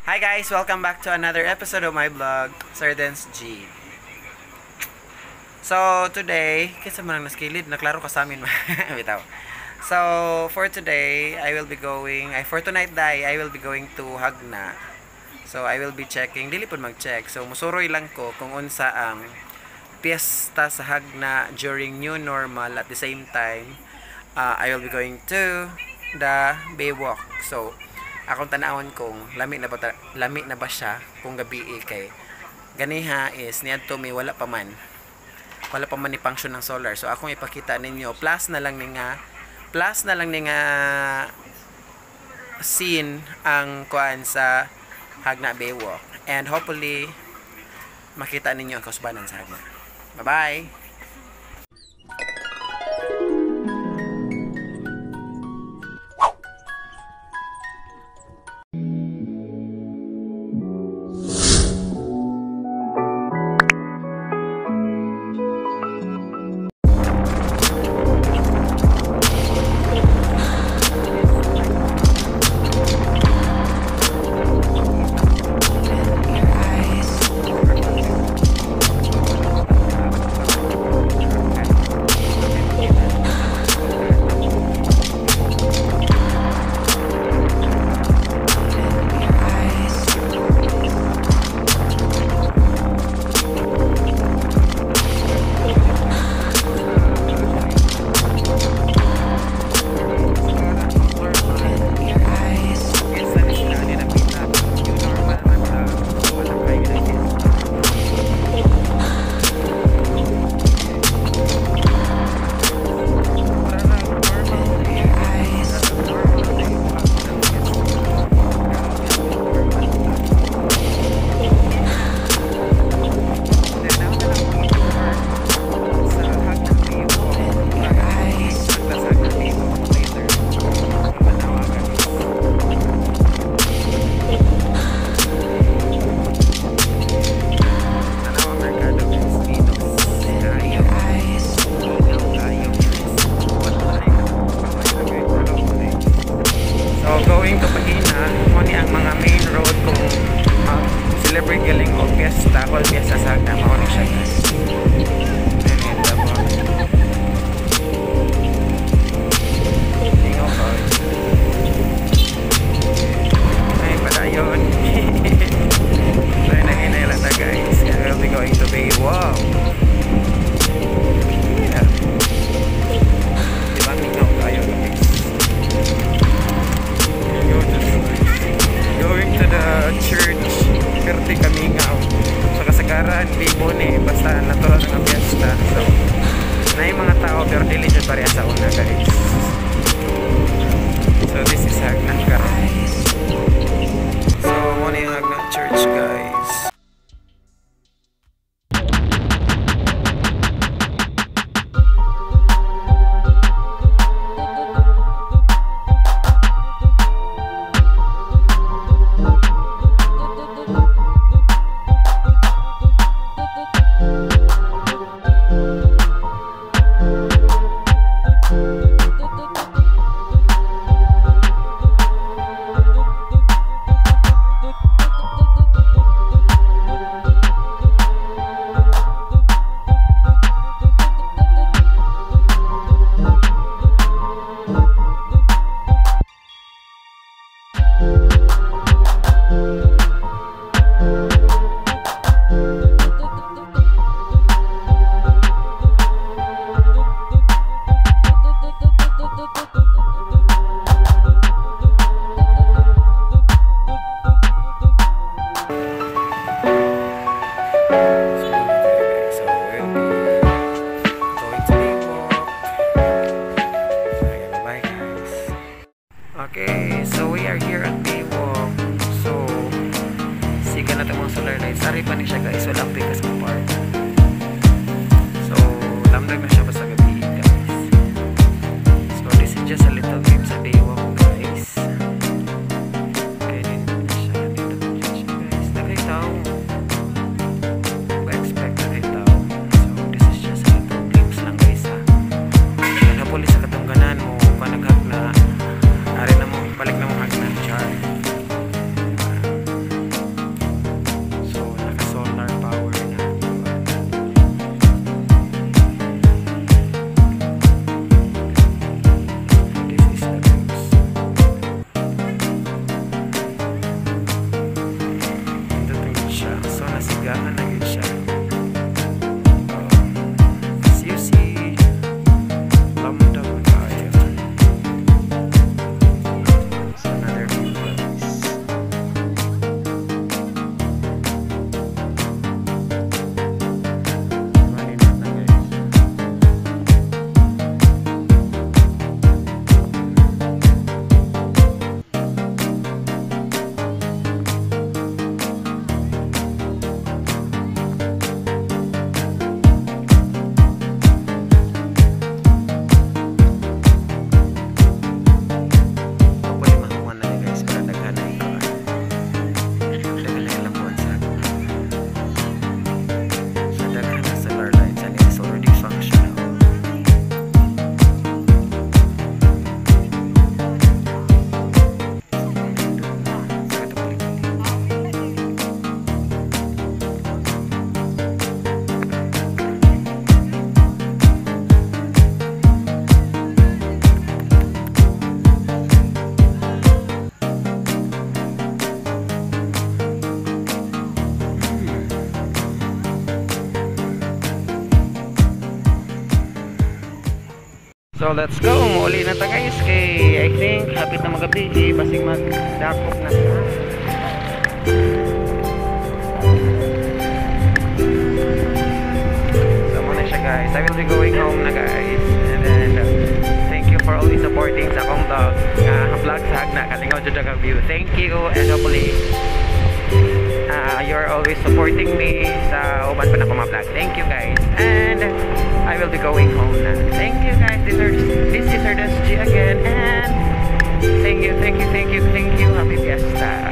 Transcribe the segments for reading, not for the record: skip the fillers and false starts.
Hi guys! Welcome back to another episode of my vlog, Sardens G. So, today, kasi mo nang naskilid, naklaro ka sa amin. Bitaw. So, for today, for tonight I will be going to Hagna. So, I will be checking, dili po mag-check. So, musuroy lang ko kung unsa ang piyesta sa Hagna during new normal. At the same time, I will be going to the Baywalk. So, akong tanawon kung lami na ba siya kung gabi kay ganiha is niadto may wala pa man ni function ng solar. So akong ipakita ninyo plus na lang ni nga scene ang kuan sa Hagna Baywalk, and hopefully makita ninyo ang kasbanan sa Hagna. Bye bye. Going to Pahina, muni ang mga main road kung celebrate galing o fiesta, all fiesta sa Hagna, makunik siya guys. Tingaw ko. Ay, padayon. So, nanginay lang na guys. I will be going to Baywalk. Yeah. Diba, tingaw kayo guys. Going to the church, Perti Kamingaw. So kasagaran, libo ni, basta natural ng fiesta. So, na yung mga tao, pero diligent pa rin sa una guys. So this is Hagna guys. So, muna yung Hagna church guys. Okay, so we are here at Baywalk. So, siga na itong mga solar lights. Sari pa niya siya guys, walang bigas kong park. So, lamdag na siya basta gabi guys. So, this is just a little glimpse sa Baywalk guys. Okay, dito na siya guys. Nagay tao. Expect nagay tao. So, this is just a little glimpse lang guys ha. Kaya puli sa katungganan mo, panaghag na balik na mo Hagna char. So let's go, muuli na ta guys kay I think hapit na magabi basig magdakop na. So muna siya guys, I will be going home na guys, and then thank you for always supporting sa akong vlog sa Hagna Kalingaw jud ka view. Thank you, and hopefully you're always supporting me sa uban pa na akong mga vlog. Thank you guys, and I will be going home na. Thank you guys. This is Ernest G again, and thank you. Happy Fiesta.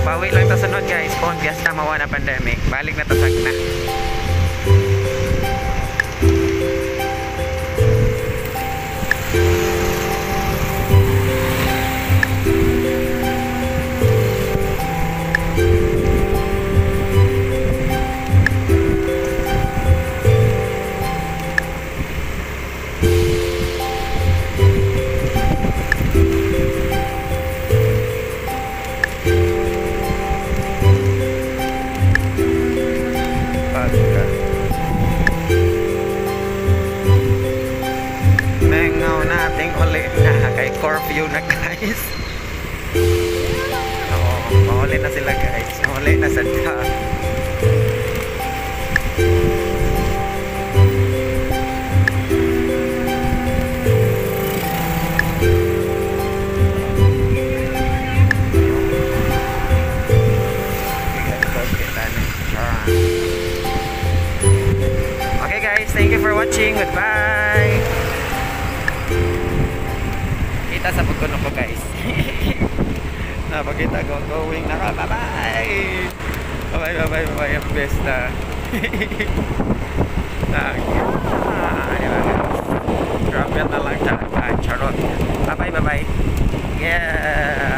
Bawi lang ta sunod guys, kung fiesta mawa na pandemic, balik na ta Hagna. Mengaw nating ulit na kay curfew na guys. Oo, mauli na sila guys. Mauli na sadya. Okay guys, thank you for watching. Goodbye. Kita sa pagkuno ko guys. Napakita ko going na ka. Bye bye. Ang best na. Drop it na lang. Charot. Bye bye. Yeah.